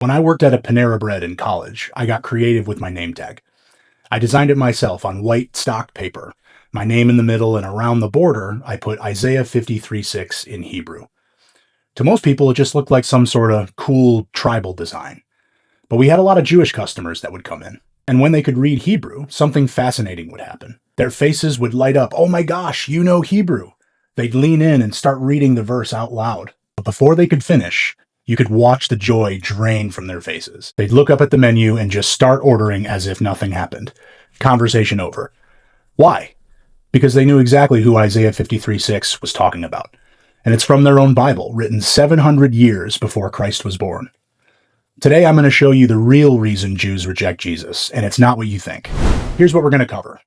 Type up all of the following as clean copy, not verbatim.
When I worked at a Panera Bread in college, I got creative with my name tag. I designed it myself on white stock paper. My name in the middle, and around the border, I put Isaiah 53:6 in Hebrew. To most people, it just looked like some sort of cool tribal design. But we had a lot of Jewish customers that would come in. And when they could read Hebrew, something fascinating would happen. Their faces would light up. Oh my gosh, you know Hebrew. They'd lean in and start reading the verse out loud. But before they could finish, you could watch the joy drain from their faces. They'd look up at the menu and just start ordering as if nothing happened. Conversation over. Why? Because they knew exactly who Isaiah 53:6 was talking about. And it's from their own Bible, written 700 years before Christ was born. Today, I'm going to show you the real reason Jews reject Jesus, and it's not what you think. Here's what we're going to cover.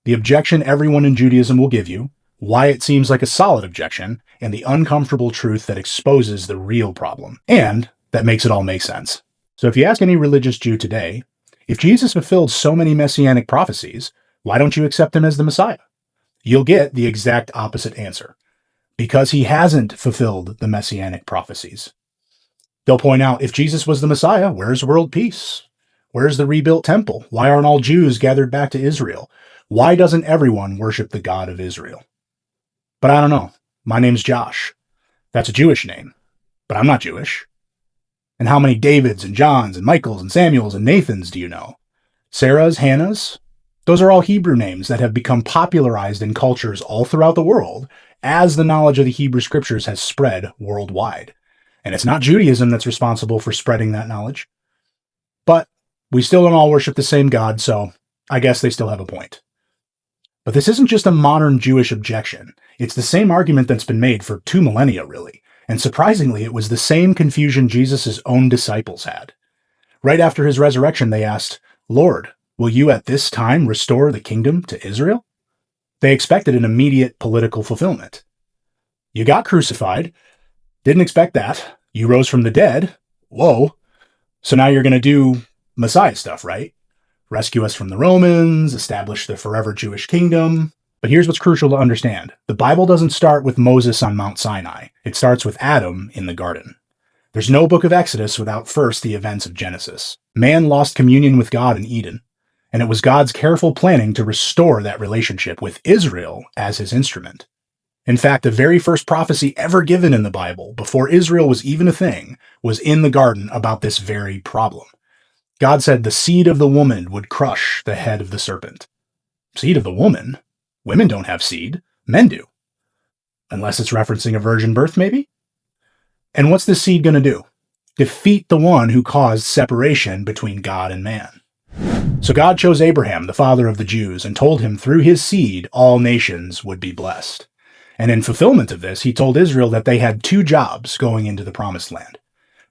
The objection everyone in Judaism will give you, why it seems like a solid objection, and the uncomfortable truth that exposes the real problem, and that makes it all make sense. So if you ask any religious Jew today, if Jesus fulfilled so many Messianic prophecies, why don't you accept him as the Messiah? You'll get the exact opposite answer. Because he hasn't fulfilled the Messianic prophecies. They'll point out, if Jesus was the Messiah, where's world peace? Where's the rebuilt temple? Why aren't all Jews gathered back to Israel? Why doesn't everyone worship the God of Israel? But I don't know. My name's Josh. That's a Jewish name, but I'm not Jewish. And how many Davids and Johns and Michaels and Samuels and Nathans do you know? Sarahs, Hannahs? Those are all Hebrew names that have become popularized in cultures all throughout the world as the knowledge of the Hebrew scriptures has spread worldwide. And it's not Judaism that's responsible for spreading that knowledge. But we still don't all worship the same God, so I guess they still have a point. But this isn't just a modern Jewish objection. It's the same argument that's been made for 2 millennia, really. And surprisingly, it was the same confusion Jesus' own disciples had. Right after his resurrection, they asked, "Lord, will you at this time restore the kingdom to Israel?" They expected an immediate political fulfillment. You got crucified. Didn't expect that. You rose from the dead. Whoa. So now you're going to do Messiah stuff, right? Rescue us from the Romans, establish the forever Jewish kingdom. But here's what's crucial to understand. The Bible doesn't start with Moses on Mount Sinai. It starts with Adam in the garden. There's no book of Exodus without first the events of Genesis. Man lost communion with God in Eden. And it was God's careful planning to restore that relationship with Israel as his instrument. In fact, the very first prophecy ever given in the Bible, before Israel was even a thing, was in the garden about this very problem. God said the seed of the woman would crush the head of the serpent. Seed of the woman? Women don't have seed. Men do. Unless it's referencing a virgin birth, maybe? And what's this seed going to do? Defeat the one who caused separation between God and man. So God chose Abraham, the father of the Jews, and told him through his seed all nations would be blessed. And in fulfillment of this, he told Israel that they had 2 jobs going into the promised land.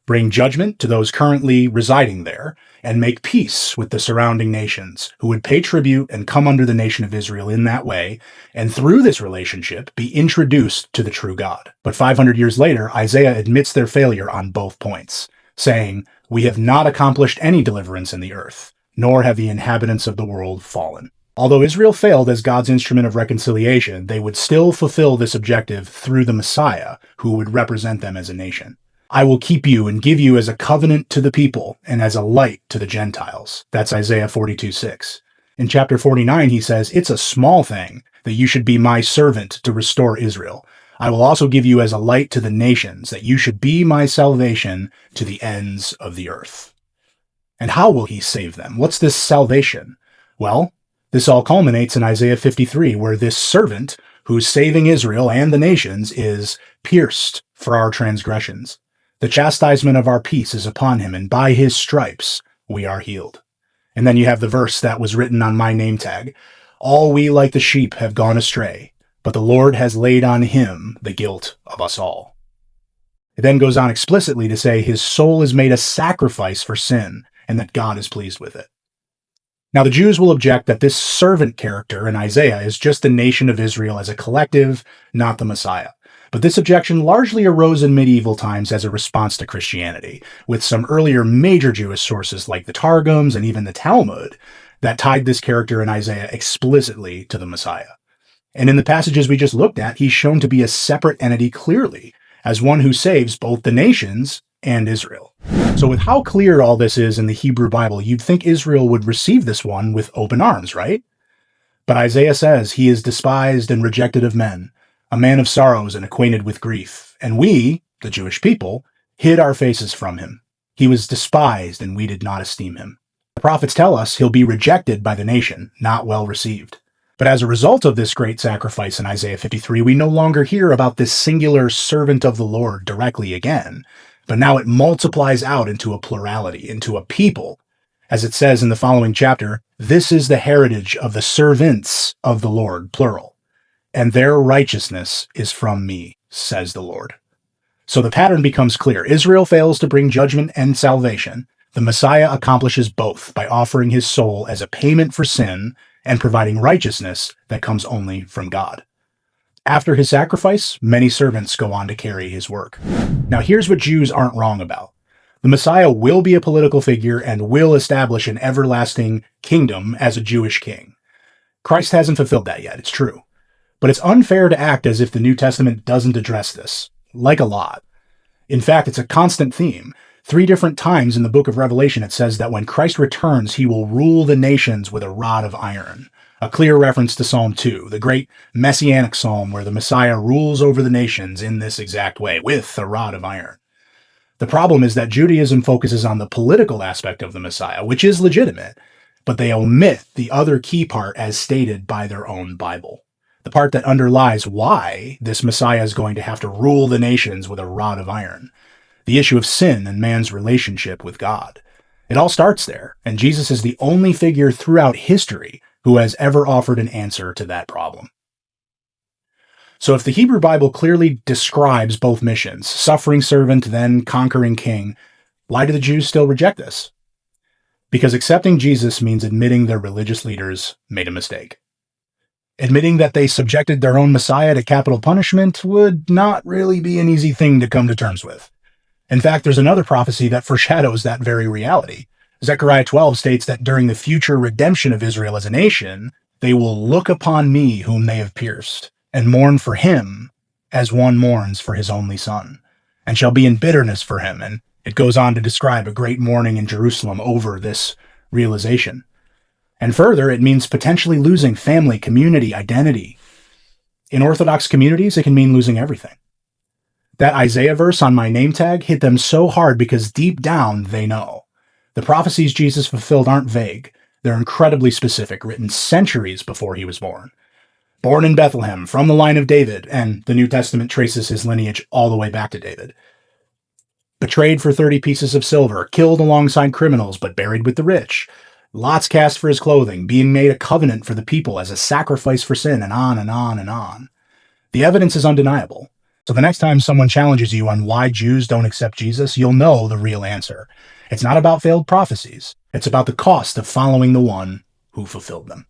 Bring judgment to those currently residing there, and make peace with the surrounding nations, who would pay tribute and come under the nation of Israel in that way, and through this relationship be introduced to the true God. But 500 years later, Isaiah admits their failure on both points, saying, "We have not accomplished any deliverance in the earth, nor have the inhabitants of the world fallen." Although Israel failed as God's instrument of reconciliation, they would still fulfill this objective through the Messiah, who would represent them as a nation. "I will keep you and give you as a covenant to the people and as a light to the Gentiles." That's Isaiah 42:6. In chapter 49, he says, "It's a small thing that you should be my servant to restore Israel. I will also give you as a light to the nations, that you should be my salvation to the ends of the earth." And how will he save them? What's this salvation? Well, this all culminates in Isaiah 53, where this servant, who's saving Israel and the nations, is pierced for our transgressions. The chastisement of our peace is upon him, and by his stripes we are healed. And then you have the verse that was written on my name tag. "All we like the sheep have gone astray, but the Lord has laid on him the guilt of us all." It then goes on explicitly to say his soul is made a sacrifice for sin, and that God is pleased with it. Now, the Jews will object that this servant character in Isaiah is just the nation of Israel as a collective, not the Messiah. But this objection largely arose in medieval times as a response to Christianity, with some earlier major Jewish sources like the Targums and even the Talmud that tied this character in Isaiah explicitly to the Messiah. And in the passages we just looked at, he's shown to be a separate entity clearly, as one who saves both the nations and Israel. So with how clear all this is in the Hebrew Bible, you'd think Israel would receive this one with open arms, right? But Isaiah says, he is despised and rejected of men, a man of sorrows and acquainted with grief. And we, the Jewish people, hid our faces from him. He was despised, and we did not esteem him. The prophets tell us he'll be rejected by the nation, not well received. But as a result of this great sacrifice in Isaiah 53, we no longer hear about this singular servant of the Lord directly again, but now it multiplies out into a plurality, into a people. As it says in the following chapter, this is the heritage of the servants of the Lord, plural, and their righteousness is from me, says the Lord. So the pattern becomes clear. Israel fails to bring judgment and salvation. The Messiah accomplishes both by offering his soul as a payment for sin and providing righteousness that comes only from God. After his sacrifice, many servants go on to carry his work. Now here's what Jews aren't wrong about. The Messiah will be a political figure and will establish an everlasting kingdom as a Jewish king. Christ hasn't fulfilled that yet, it's true. But it's unfair to act as if the New Testament doesn't address this, like a lot. In fact, it's a constant theme. 3 different times in the book of Revelation it says that when Christ returns, he will rule the nations with a rod of iron. A clear reference to Psalm 2, the great Messianic psalm where the Messiah rules over the nations in this exact way, with a rod of iron. The problem is that Judaism focuses on the political aspect of the Messiah, which is legitimate, but they omit the other key part as stated by their own Bible. The part that underlies why this Messiah is going to have to rule the nations with a rod of iron. The issue of sin and man's relationship with God. It all starts there, and Jesus is the only figure throughout history who has ever offered an answer to that problem. So if the Hebrew Bible clearly describes both missions, suffering servant, then conquering king, why do the Jews still reject this? Because accepting Jesus means admitting their religious leaders made a mistake. Admitting that they subjected their own Messiah to capital punishment would not really be an easy thing to come to terms with. In fact, there's another prophecy that foreshadows that very reality. Zechariah 12 states that during the future redemption of Israel as a nation, they will look upon me whom they have pierced, and mourn for him as one mourns for his only son, and shall be in bitterness for him. And it goes on to describe a great mourning in Jerusalem over this realization. And further, it means potentially losing family, community, identity. In Orthodox communities, it can mean losing everything. That Isaiah verse on my name tag hit them so hard because deep down they know. The prophecies Jesus fulfilled aren't vague. They're incredibly specific, written centuries before he was born. Born in Bethlehem, from the line of David, and the New Testament traces his lineage all the way back to David. Betrayed for 30 pieces of silver, killed alongside criminals, but buried with the rich. Lots cast for his clothing, being made a covenant for the people as a sacrifice for sin, and on and on and on. The evidence is undeniable. So the next time someone challenges you on why Jews don't accept Jesus, you'll know the real answer. It's not about failed prophecies. It's about the cost of following the one who fulfilled them.